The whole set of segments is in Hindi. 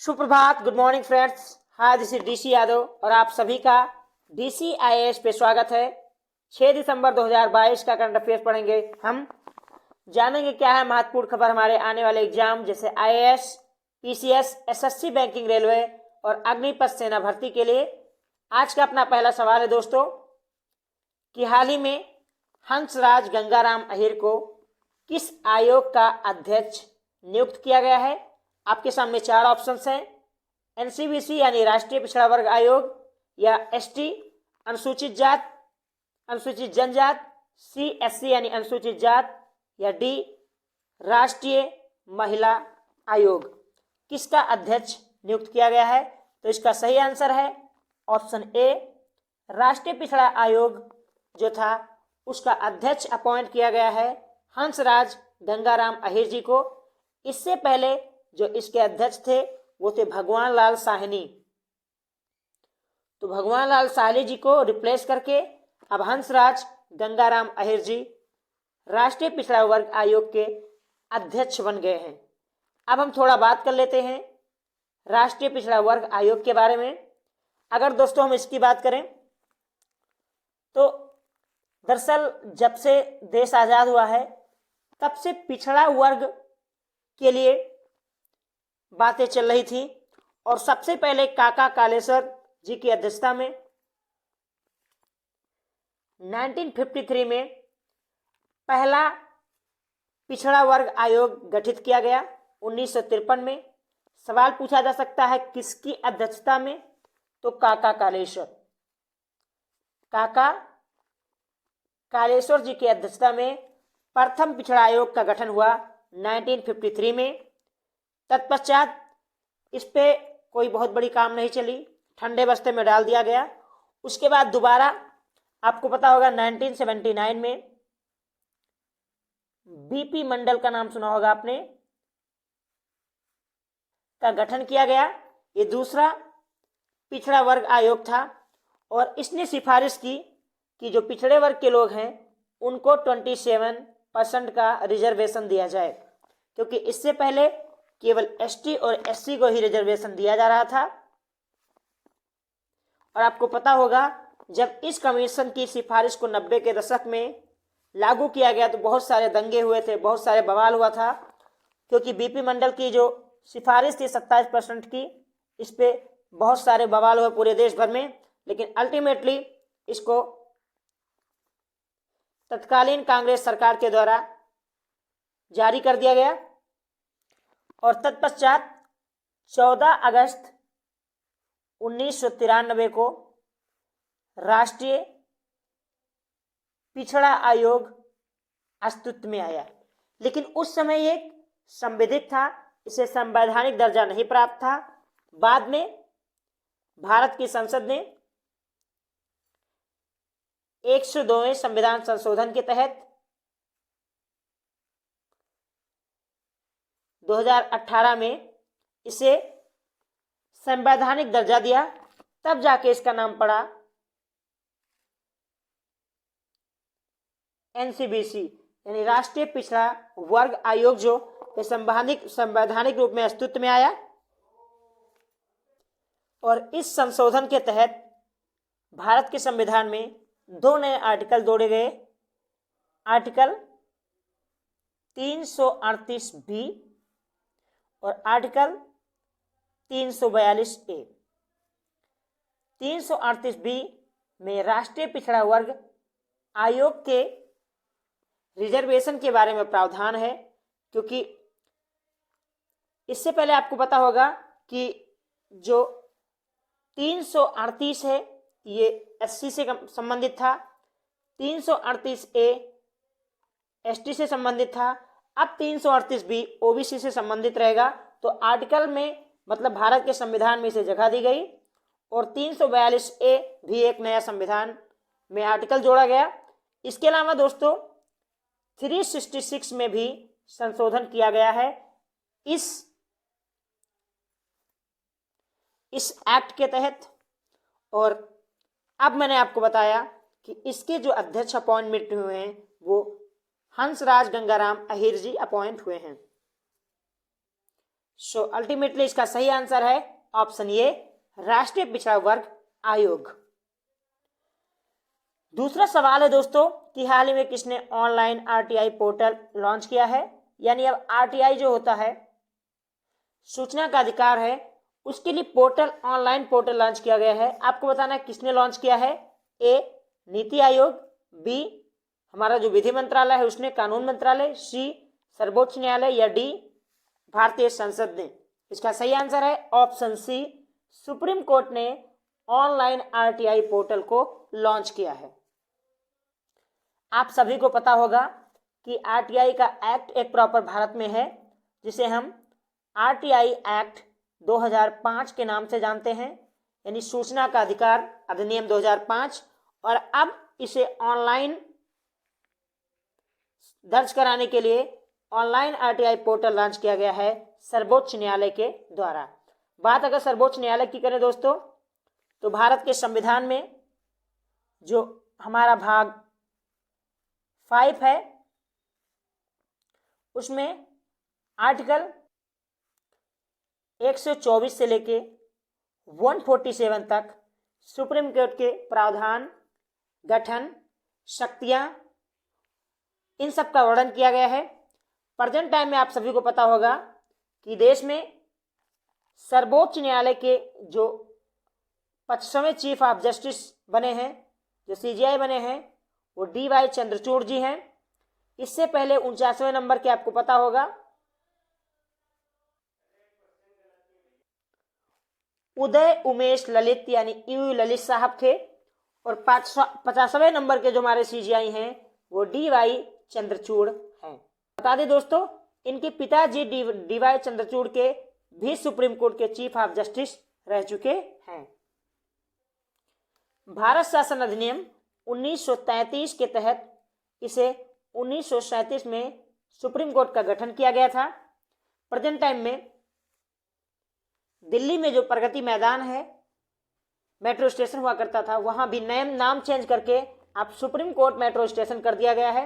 सुप्रभात, good morning friends. Hi, this is DC Yadav और आप सभी का डीसी आईएएस पे स्वागत है। 6 दिसंबर 2022 का करंट अफेयर्स पढ़ेंगे। हम जानेंगे क्या है महत्वपूर्ण खबर हमारे आने वाले एग्जाम जैसे IAS, PCS, SSC, banking, railway और अग्निपथ सेना भर्ती के लिए। आज का अपना पहला सवाल है दोस्तों कि हाल ही में हंसराज गंगाराम अहीर को किस आयोग का अध्यक्ष नियुक्त किया गया है। आपके सामने 4 ऑप्शंस हैं। एनसीबीसी यानी राष्ट्रीय पिछड़ा वर्ग आयोग, या एसटी अनुसूचित जात अनुसूचित जनजात, सीएससी यानी अनुसूचित जात, या डी राष्ट्रीय महिला आयोग। किसका अध्यक्ष नियुक्त किया गया है? तो इसका सही आंसर है ऑप्शन ए, राष्ट्रीय पिछड़ा आयोग जो था उसका अध्यक्ष अपॉइंट किया गया है हंसराज गंगाराम अहीर जी को। इससे पहले जो इसके अध्यक्ष थे वो थे भगवान लाल साहनी। तो भगवान लाल साहनी जी को रिप्लेस करके अब हंसराज गंगाराम अहीर जी राष्ट्रीय पिछड़ा वर्ग आयोग के अध्यक्ष बन गए हैं। अब हम थोड़ा बात कर लेते हैं राष्ट्रीय पिछड़ा वर्ग आयोग के बारे में। अगर दोस्तों हम इसकी बात करें तो दरअसल जब से देश आजाद हुआ है तब से पिछड़ा वर्ग के लिए बातें चल रही थी और सबसे पहले काका कालेश्वर जी की अध्यक्षता में 1953 में पहला पिछड़ा वर्ग आयोग गठित किया गया। 1953 में सवाल पूछा जा सकता है किसकी अध्यक्षता में, तो काका कालेश्वर जी की अध्यक्षता में प्रथम पिछड़ा आयोग का गठन हुआ 1953 में। तत्पश्चात इस पे कोई बहुत बड़ी काम नहीं चली, ठंडे बस्ते में डाल दिया गया। उसके बाद दोबारा आपको पता होगा 1979 में बीपी मंडल का नाम सुना होगा आपने, का गठन किया गया। ये दूसरा पिछड़ा वर्ग आयोग था और इसने सिफारिश की कि जो पिछड़े वर्ग के लोग हैं उनको 27% का रिजर्वेशन दिया जाए, क्योंकि इससे पहले केवल एसटी और एससी को ही रिजर्वेशन दिया जा रहा था। और आपको पता होगा जब इस कमीशन की सिफारिश को 90 के दशक में लागू किया गया तो बहुत सारे दंगे हुए थे, बहुत सारे बवाल हुआ था, क्योंकि बीपी मंडल की जो सिफारिश थी 27% की, इस पे बहुत सारे बवाल हुए पूरे देश भर में। लेकिन अल्टीमेटली इसको तत्कालीन कांग्रेस सरकार के द्वारा जारी कर दिया गया और तत्पश्चात 14 अगस्त 1993 को राष्ट्रीय पिछड़ा आयोग अस्तित्व में आया। लेकिन उस समय एक संविधिक था, इसे संवैधानिक दर्जा नहीं प्राप्त था। बाद में भारत की संसद ने 102वें संविधान संशोधन के तहत 2018 में इसे संवैधानिक दर्जा दिया, तब जाके इसका नाम पड़ा एनसीबीसी यानी राष्ट्रीय पिछड़ा वर्ग आयोग, जो संवैधानिक रूप में अस्तित्व में आया। और इस संशोधन के तहत भारत के संविधान में 2 नए आर्टिकल जोड़े गए। आर्टिकल 338 बी और आर्टिकल 342 ए। 338 बी में राष्ट्रीय पिछड़ा वर्ग आयोग के रिजर्वेशन के बारे में प्रावधान है, क्योंकि इससे पहले आपको पता होगा कि जो 338 है ये एससी से संबंधित था, 338 ए एसटी से संबंधित था, अब 338 बी ओबीसी से संबंधित रहेगा। तो आर्टिकल में मतलब भारत के संविधान में इसे जगह दी गई और 342 ए भी एक नया संविधान में आर्टिकल जोड़ा गया। इसके अलावा दोस्तों 366 में भी संशोधन किया गया है इस एक्ट के तहत। और अब मैंने आपको बताया कि इसके जो अध्यक्ष अपॉइंटमेंट हुए हैं वो हंसराज गंगाराम अहीर जी अपॉइंट हुए हैं। सो अल्टीमेटली इसका सही आंसर है ऑप्शन ए, राष्ट्रीय पिछड़ा वर्ग आयोग। दूसरा सवाल है दोस्तों कि हाल ही में किसने ऑनलाइन आरटीआई पोर्टल लॉन्च किया है। यानी अब आरटीआई जो होता है, सूचना का अधिकार है, उसके लिए पोर्टल, ऑनलाइन पोर्टल लॉन्च किया गया है। आपको बताना है किसने लॉन्च किया है। ए, नीति आयोग, बी, हमारा जो विधि मंत्रालय है उसने, कानून मंत्रालय, सी, सर्वोच्च न्यायालय, या डी, भारतीय संसद ने। इसका सही आंसर है ऑप्शन सी, सुप्रीम कोर्ट ने ऑनलाइन आरटीआई पोर्टल को लॉन्च किया है। आप सभी को पता होगा कि आरटीआई का एक्ट एक प्रॉपर भारत में है, जिसे हम आरटीआई एक्ट 2005 के नाम से जानते हैं, यानी सूचना का अधिकार अधिनियम 2005। और अब इसे ऑनलाइन दर्ज कराने के लिए ऑनलाइन आरटीआई पोर्टल लॉन्च किया गया है सर्वोच्च न्यायालय के द्वारा। बात अगर सर्वोच्च न्यायालय की करें दोस्तों, तो भारत के संविधान में जो हमारा भाग 5 है, उसमें आर्टिकल 124 से लेके 147 तक सुप्रीम कोर्ट के प्रावधान, गठन, शक्तियां, इन सब का वर्णन किया गया है। प्रेजेंट टाइम में आप सभी को पता होगा कि देश में सर्वोच्च न्यायालय के जो 25वें चीफ ऑफ जस्टिस बने हैं, जो सीजीआई बने हैं, वो डी.वाई. चंद्रचूड़ जी हैं। इससे पहले 49वें नंबर के आपको पता होगा उदय उमेश ललित यानी यू ललित साहब थे। और 50वें नंबर के जो हमारे सीजीआई हैं वो डी.वाई. चंद्रचूड़ हैं। बता दें दोस्तों, इनके पिताजी डी.वाई. चंद्रचूड़ के भी सुप्रीम कोर्ट के चीफ ऑफ जस्टिस रह चुके हैं। भारत शासन अधिनियम 1933 के तहत इसे 1937 में सुप्रीम कोर्ट का गठन किया गया था। प्रेजेंट टाइम में दिल्ली में जो प्रगति मैदान है, मेट्रो स्टेशन हुआ करता था, वहां भी नया नाम चेंज करके अब सुप्रीम कोर्ट मेट्रो स्टेशन कर दिया गया है।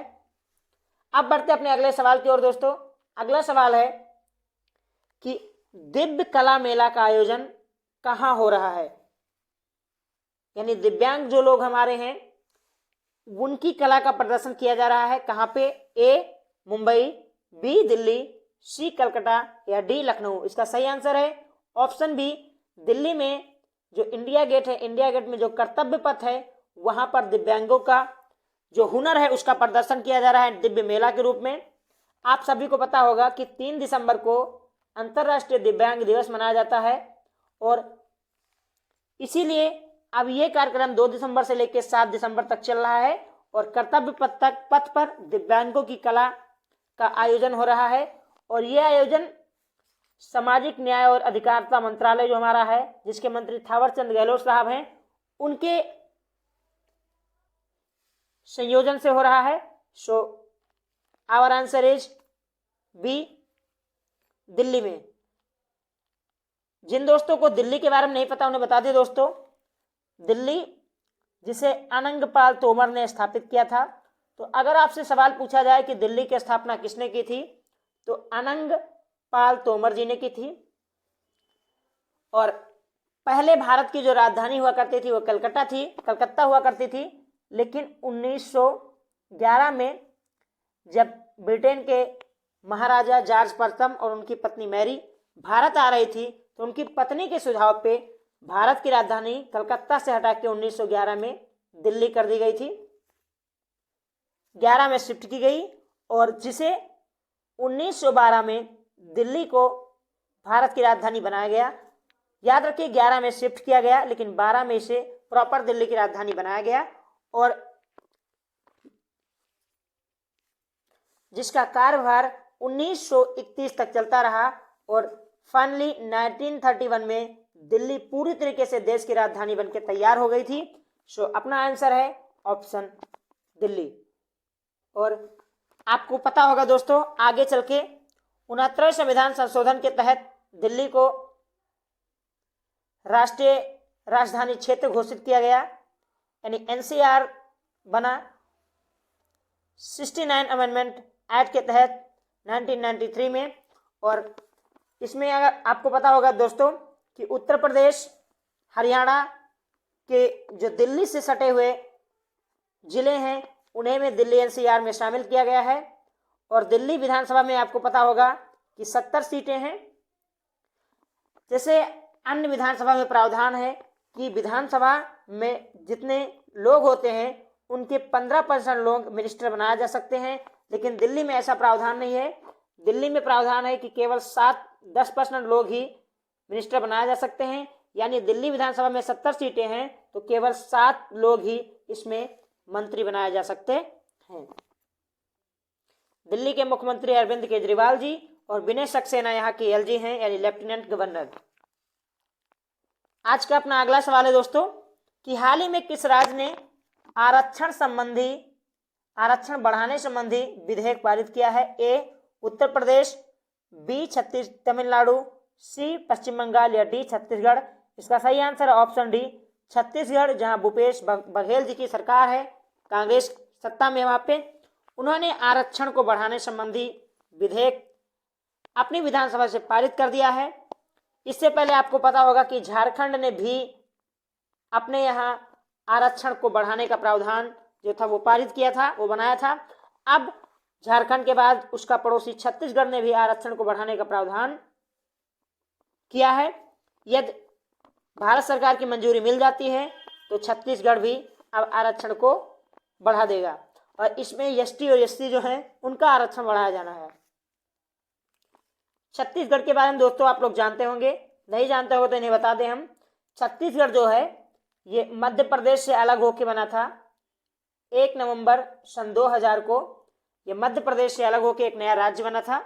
अब बढ़ते अपने अगले सवाल की ओर दोस्तों। अगला सवाल है कि दिव्य कला मेला का आयोजन कहां हो रहा है। यानी दिव्यांग जो लोग हमारे हैं, उनकी कला का प्रदर्शन किया जा रहा है कहां पे। ए, मुंबई, बी, दिल्ली, सी, कलकत्ता, या डी, लखनऊ। इसका सही आंसर है ऑप्शन बी, दिल्ली में जो इंडिया गेट है, इंडिया गेट में जो कर्तव्य पथ है, वहां पर दिव्यांगों का जो हुनर है उसका प्रदर्शन किया जा रहा है दिव्य मेला के रूप में। आप सभी को पता होगा कि 3 दिसंबर को अंतर्राष्ट्रीय दिव्यांग दिवस मनाया जाता है, और इसीलिए अब ये कार्यक्रम 2 दिसंबर से लेकर 7 दिसंबर तक चल रहा है, और कर्तव्य पथ पर दिव्यांगों की कला का आयोजन हो रहा है। और यह आयोजन सामाजिक न्याय और अधिकारिता मंत्रालय जो हमारा है, जिसके मंत्री थावरचंद गहलोत साहब हैं, उनके संयोजन से हो रहा है। So our answer is B, Delhi में। जिन दोस्तों को दिल्ली के बारे में नहीं पता उन्हें बता दें दोस्तों, दिल्ली जिसे अनंगपाल तोमर ने स्थापित किया था। तो अगर आपसे सवाल पूछा जाए कि दिल्ली की स्थापना किसने की थी, तो अनंगपाल तोमर जी ने की थी। और पहले भारत की जो राजधानी हुआ करती थी वो कलकत्ता हुआ करती थी। लेकिन 1911 में जब ब्रिटेन के महाराजा जॉर्ज प्रथम और उनकी पत्नी मैरी भारत आ रही थी, तो उनकी पत्नी के सुझाव पे भारत की राजधानी कलकत्ता से हटा के 1911 में दिल्ली कर दी गई थी, 11 में शिफ्ट की गई, और जिसे 1912 में दिल्ली को भारत की राजधानी बनाया गया। याद रखिए 11 में शिफ्ट किया गया, लेकिन 12 में इसे प्रॉपर दिल्ली की राजधानी बनाया गया, और जिसका कार्यभार 1931 तक चलता रहा। और फाइनली 1931 में दिल्ली पूरी तरीके से देश की राजधानी बनकर तैयार हो गई थी। सो अपना आंसर है ऑप्शन दिल्ली। और आपको पता होगा दोस्तों, आगे चल के 69वें संविधान संशोधन के तहत दिल्ली को राष्ट्रीय राजधानी क्षेत्र घोषित किया गया, यानी एनसीआर बना 69 अमेंडमेंट एक्ट के तहत 1993 में। और इसमें अगर आपको पता होगा दोस्तों कि उत्तर प्रदेश, हरियाणा के जो दिल्ली से सटे हुए जिले हैं उन्हें में दिल्ली एनसीआर में शामिल किया गया है। और दिल्ली विधानसभा में आपको पता होगा कि 70 सीटें हैं। जैसे अन्य विधानसभा में प्रावधान है कि विधानसभा में जितने लोग होते हैं उनके 15% लोग मिनिस्टर बनाए जा सकते हैं, लेकिन दिल्ली में ऐसा प्रावधान नहीं है। दिल्ली में प्रावधान है कि केवल 7-10% लोग ही मिनिस्टर बनाए जा सकते हैं। यानी दिल्ली विधानसभा में 70 सीटें हैं तो केवल 7 लोग ही इसमें मंत्री बनाए जा सकते हैं। दिल्ली के मुख्यमंत्री अरविंद केजरीवाल जी और विनय सक्सेना यहाँ के एलजी हैं, यानी लेफ्टिनेंट गवर्नर। आज का अपना अगला सवाल है दोस्तों कि हाल ही में किस राज्य ने आरक्षण बढ़ाने संबंधी विधेयक पारित किया है? ए उत्तर प्रदेश, बी तमिलनाडु, सी पश्चिम बंगाल या डी छत्तीसगढ़। इसका सही आंसर है ऑप्शन डी छत्तीसगढ़, जहां भूपेश बघेल जी की सरकार है, कांग्रेस सत्ता में वहां पे। उन्होंने आरक्षण को बढ़ाने संबंधी विधेयक अपनी विधानसभा से पारित कर दिया है। इससे पहले आपको पता होगा कि झारखंड ने भी अपने यहाँ आरक्षण को बढ़ाने का प्रावधान जो था वो पारित किया था, वो बनाया था। अब झारखंड के बाद उसका पड़ोसी छत्तीसगढ़ ने भी आरक्षण को बढ़ाने का प्रावधान किया है। यदि भारत सरकार की मंजूरी मिल जाती है तो छत्तीसगढ़ भी अब आरक्षण को बढ़ा देगा और इसमें एसटी और एससी जो है उनका आरक्षण बढ़ाया जाना है। छत्तीसगढ़ के बारे में दोस्तों आप लोग जानते होंगे, नहीं जानते हो तो इन्हें बता दें हम। छत्तीसगढ़ जो है ये मध्य प्रदेश से अलग होकर बना था। 1 नवंबर सन 2000 को ये मध्य प्रदेश से अलग होकर एक नया राज्य बना था।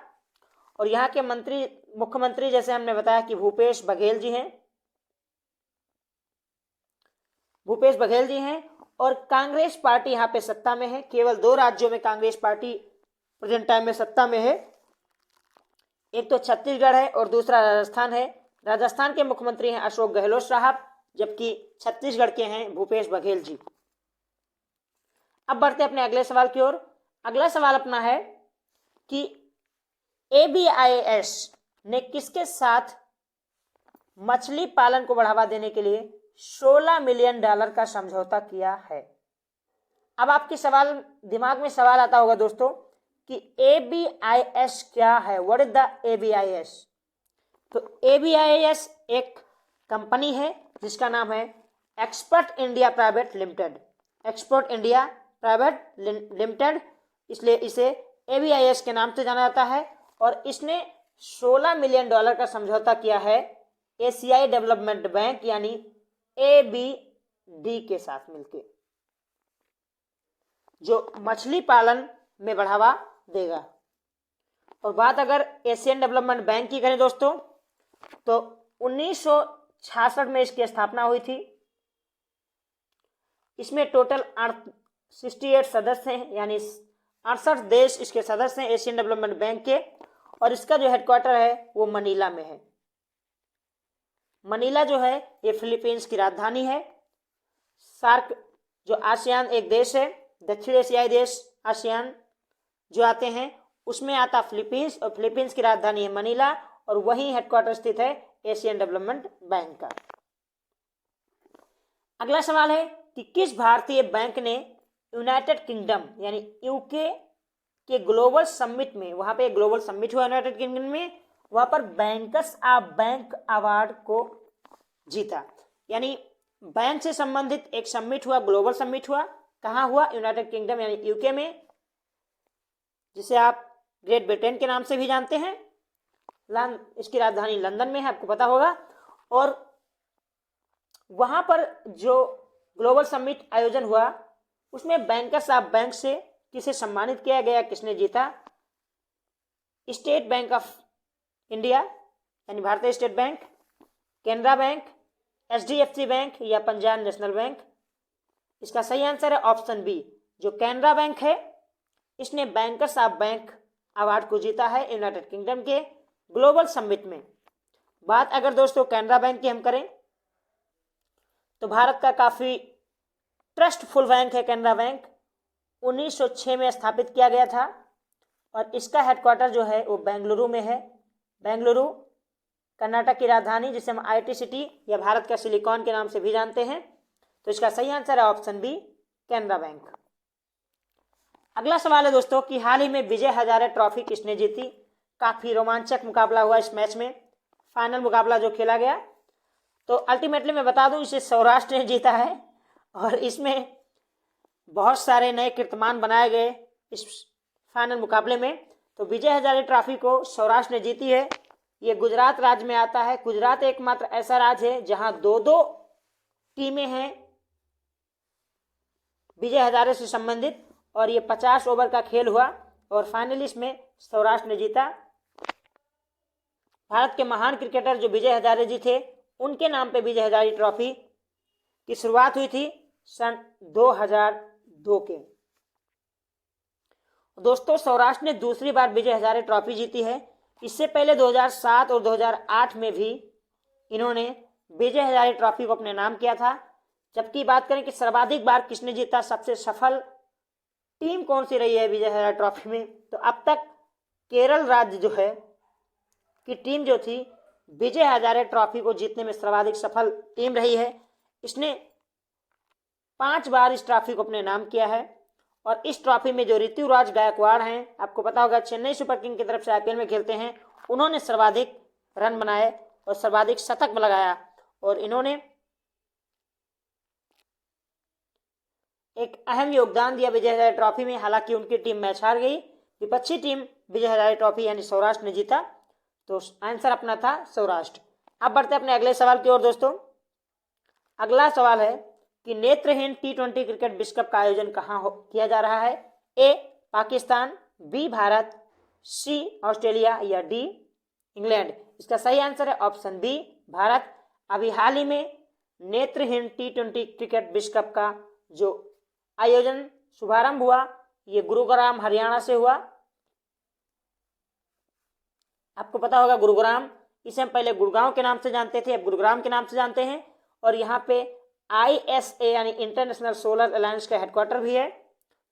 और यहाँ के मुख्यमंत्री जैसे हमने बताया कि भूपेश बघेल जी हैं, और कांग्रेस पार्टी यहाँ पे सत्ता में है। केवल 2 राज्यों में कांग्रेस पार्टी प्रेजेंट टाइम में सत्ता में है, एक तो छत्तीसगढ़ है और दूसरा राजस्थान है। राजस्थान के मुख्यमंत्री हैं अशोक गहलोत साहब, जबकि छत्तीसगढ़ के हैं भूपेश बघेल जी। अब बढ़ते अपने अगले सवाल की ओर। अगला सवाल अपना है कि ABIS ने किसके साथ मछली पालन को बढ़ावा देने के लिए $16 मिलियन का समझौता किया है? अब आपके दिमाग में सवाल आता होगा दोस्तों कि ABIS क्या है? What is the ABIS? तो ABIS एक कंपनी है जिसका नाम है एक्सपर्ट इंडिया प्राइवेट लिमिटेड, इसलिए इसे ABIS के नाम से जाना जाता है। और इसने $16 मिलियन का समझौता किया है एशियाई डेवलपमेंट बैंक यानी ABD के साथ मिलकर, जो मछली पालन में बढ़ावा देगा। और बात अगर एशियन डेवलपमेंट बैंक की करें दोस्तों तो 1966 में इसकी स्थापना हुई थी। इसमें टोटल 68 सदस्य हैं, यानी 68 देश इसके सदस्य हैं एशियन डेवलपमेंट बैंक के। और इसका जो हेडक्वार्टर है वो मनीला में है। मनीला जो है ये फिलीपींस की राजधानी है। सार्क जो आसियान एक देश है, दक्षिण एशियाई देश आसियान जो आते हैं उसमें आता फिलीपींस, और फिलीपींस की राजधानी है मनीला और वहीं हेडक्वार्टर स्थित है एशियन डेवलपमेंट बैंक का। अगला सवाल है कि किस भारतीय बैंक ने यूनाइटेड किंगडम यानी यूके के ग्लोबल समिट में, वहां पे ग्लोबल समिट हुआ यूनाइटेड किंगडम में, वहां पर बैंकर्स ऑफ बैंक अवार्ड को जीता। यानी बैंक से संबंधित एक समिट हुआ, ग्लोबल समिट हुआ। कहाँ हुआ? यूनाइटेड किंगडम यानी यूके में, जिसे आप ग्रेट ब्रिटेन के नाम से भी जानते हैं। इसकी राजधानी लंदन में है, आपको पता होगा। और वहां पर जो ग्लोबल समिट आयोजन हुआ उसमें बैंकर्स ऑफ बैंक से किसे सम्मानित किया गया, किसने जीता? स्टेट बैंक ऑफ इंडिया यानी भारतीय state bank, Canara bank, HDFC bank या पंजाब नेशनल बैंक। इसका सही आंसर है ऑप्शन बी, जो कैनरा बैंक है इसने बैंकर्स ऑफ बैंक अवार्ड को जीता है यूनाइटेड किंगडम के ग्लोबल समिट में। बात अगर दोस्तों कैनरा बैंक की हम करें तो भारत का काफी ट्रस्टफुल बैंक है कैनरा बैंक। 1906 में स्थापित किया गया था और इसका हेडक्वार्टर जो है वो बेंगलुरु में है। बेंगलुरु कर्नाटक की राजधानी जिसे हम IT सिटी या भारत का सिलिकॉन के नाम से भी जानते हैं। तो इसका सही आंसर है ऑप्शन बी, कैनरा बैंक। अगला सवाल है दोस्तों कि हाल ही में विजय हजारे ट्रॉफी किसने जीती। काफी रोमांचक मुकाबला हुआ इस मैच में, फाइनल मुकाबला जो खेला गया। तो अल्टीमेटली मैं बता दूं इसे सौराष्ट्र ने जीता है और इसमें बहुत सारे नए कीर्तिमान बनाए गए इस फाइनल मुकाबले में। तो विजय हजारे ट्रॉफी को सौराष्ट्र ने जीती है। ये गुजरात राज्य में आता है। गुजरात एकमात्र ऐसा राज्य है जहां दो दो टीमें हैं विजय हजारे से संबंधित, और ये 50 ओवर का खेल हुआ और फाइनली इसमें सौराष्ट्र ने जीता। भारत के महान क्रिकेटर जो विजय हजारे जी थे उनके नाम पे विजय हजारे ट्रॉफी की शुरुआत हुई थी सन 2002 के। दोस्तों सौराष्ट्र ने दूसरी बार विजय हजारे ट्रॉफी जीती है। इससे पहले 2007 और 2008 में भी इन्होंने विजय हजारे ट्रॉफी को अपने नाम किया था। जबकि बात करें कि सर्वाधिक बार किसने जीता, सबसे सफल टीम कौन सी रही है विजय हजारे ट्रॉफी में, तो अब तक केरल राज्य जो है की टीम जो थी विजय हजारे ट्रॉफी को जीतने में सर्वाधिक सफल टीम रही है। इसने 5 बार इस ट्रॉफी को अपने नाम किया है और इस ट्रॉफी में जो ऋतुराज गायकवाड़ हैं, आपको पता होगा चेन्नई सुपर किंग की तरफ से IPL में खेलते हैं, उन्होंने सर्वाधिक रन बनाए और सर्वाधिक शतक लगाया और इन्होंने एक अहम योगदान दिया विजय हजारे ट्रॉफी में। हालांकि उनकी टीम मैच हार गई, विपक्षी टीम विजय हजारे ट्रॉफी यानी सौराष्ट्र ने जीता। तो आंसर अपना था सौराष्ट्र। अब बढ़ते अपने अगले सवाल की ओर दोस्तों। अगला सवाल है कि नेत्रहीन T20 क्रिकेट विश्व कप का आयोजन कहाँ किया जा रहा है। ए पाकिस्तान, बी भारत, सी ऑस्ट्रेलिया या डी इंग्लैंड। इसका सही आंसर है ऑप्शन बी, भारत। अभी हाल ही में नेत्रहीन T20 क्रिकेट विश्व कप का जो आयोजन शुभारंभ हुआ ये गुरुग्राम हरियाणा से हुआ। आपको पता होगा गुरुग्राम, इसे हम पहले गुड़गांव के नाम से जानते थे, अब गुरुग्राम के नाम से जानते हैं। और यहाँ पे ISA यानी इंटरनेशनल सोलर अलायंस का हेडक्वार्टर भी है,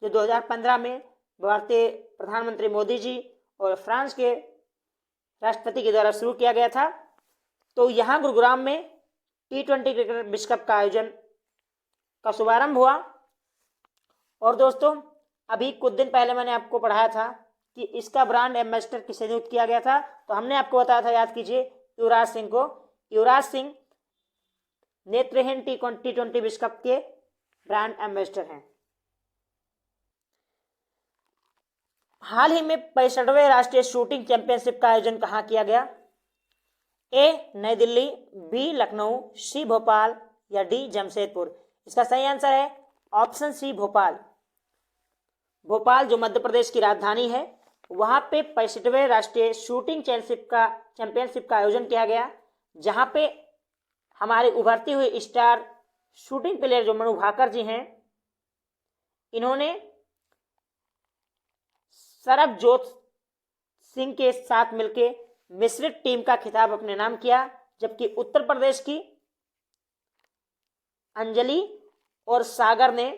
जो 2015 में भारतीय प्रधानमंत्री मोदी जी और फ्रांस के राष्ट्रपति के द्वारा शुरू किया गया था। तो यहाँ गुरुग्राम में T20 क्रिकेट विश्व कप का आयोजन का शुभारंभ हुआ। और दोस्तों अभी कुछ दिन पहले मैंने आपको पढ़ाया था कि इसका ब्रांड एम्बेसडर किसे नियुक्त किया गया था, तो हमने आपको बताया था, याद कीजिए, युवराज सिंह को। युवराज सिंह नेत्रहीन T20 विश्व कप के ब्रांड एम्बेसडर हैं। हाल ही में 65वें राष्ट्रीय शूटिंग चैंपियनशिप का आयोजन कहाँ किया गया। ए नई दिल्ली, बी लखनऊ, सी भोपाल या डी जमशेदपुर। इसका सही आंसर है ऑप्शन सी, भोपाल। भोपाल जो मध्य प्रदेश की राजधानी है, वहां पे 65वें राष्ट्रीय शूटिंग चैंपियनशिप का आयोजन किया गया, जहां पे हमारी उभरती हुई स्टार शूटिंग प्लेयर जो मनु भाकर जी हैं, इन्होंने सरबजोत सिंह के साथ मिलके मिश्रित टीम का खिताब अपने नाम किया। जबकि उत्तर प्रदेश की अंजलि और सागर ने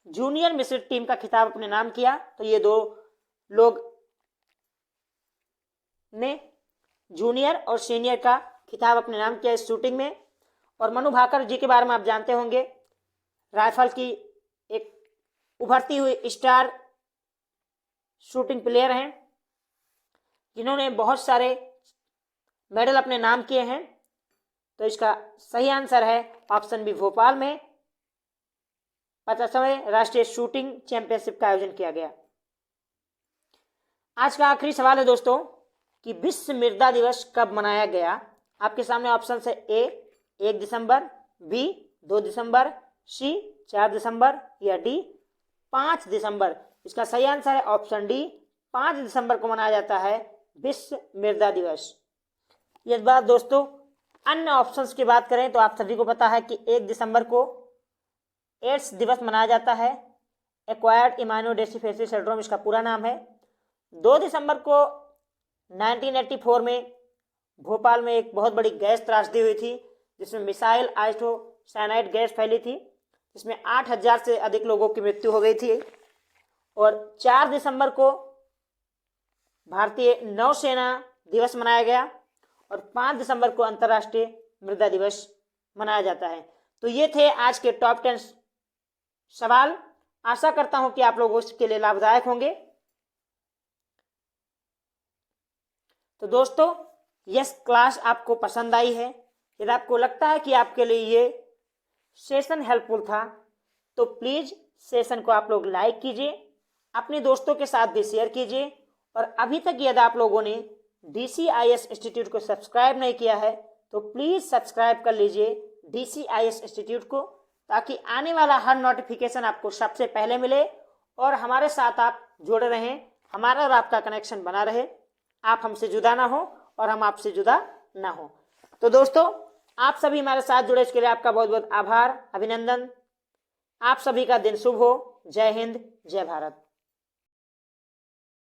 जूनियर मिश्रित टीम का खिताब अपने नाम किया। तो ये दो लोग ने जूनियर और सीनियर का खिताब अपने नाम किया इस शूटिंग में। और मनु भाकर जी के बारे में आप जानते होंगे, राइफल की एक उभरती हुई स्टार शूटिंग प्लेयर हैं, जिन्होंने बहुत सारे मेडल अपने नाम किए हैं। तो इसका सही आंसर है ऑप्शन बी, भोपाल में 50वें राष्ट्रीय शूटिंग चैंपियनशिप का आयोजन किया गया। आज का आखिरी सवाल है दोस्तों कि विश्व मृदा दिवस कब मनाया गया। आपके सामने ऑप्शन है ए 1 दिसंबर, बी 2 दिसंबर, सी 4 दिसंबर या डी 5 दिसंबर। इसका सही आंसर है ऑप्शन डी, 5 दिसंबर को मनाया जाता है विश्व मृदा दिवस। इस बात दोस्तों अन्य ऑप्शंस की बात करें तो आप सभी को पता है कि 1 दिसंबर को एड्स दिवस मनाया जाता है, एक्वायर्ड इम्यूनोडेफिशिएंसी सिंड्रोम इसका पूरा नाम है। 2 दिसंबर को 1984 में भोपाल में एक बहुत बड़ी गैस त्रासदी हुई थी, जिसमें मिसाइल आइसोसाइनाइड गैस फैली थी, जिसमें 8000 से अधिक लोगों की मृत्यु हो गई थी। और 4 दिसंबर को भारतीय नौसेना दिवस मनाया गया और 5 दिसंबर को अंतर्राष्ट्रीय मृदा दिवस मनाया जाता है। तो ये थे आज के टॉप 10 सवाल। आशा करता हूं कि आप लोगों के लिए लाभदायक होंगे। तो दोस्तों, यह क्लास आपको पसंद आई है, यदि आपको लगता है कि आपके लिए ये सेशन हेल्पफुल था तो प्लीज सेशन को आप लोग लाइक कीजिए, अपने दोस्तों के साथ भी शेयर कीजिए और अभी तक यदि आप लोगों ने DCIS इंस्टीट्यूट को सब्सक्राइब नहीं किया है तो प्लीज सब्सक्राइब कर लीजिए DCIS इंस्टीट्यूट को, ताकि आने वाला हर नोटिफिकेशन आपको सबसे पहले मिले और हमारे साथ आप जुड़े रहें, हमारा और आपका कनेक्शन बना रहे, आप हमसे जुदा ना हो और हम आपसे जुदा ना हो। तो दोस्तों, आप सभी हमारे साथ जुड़े इसके लिए आपका बहुत बहुत आभार, अभिनंदन। आप सभी का दिन शुभ हो। जय हिंद, जय भारत।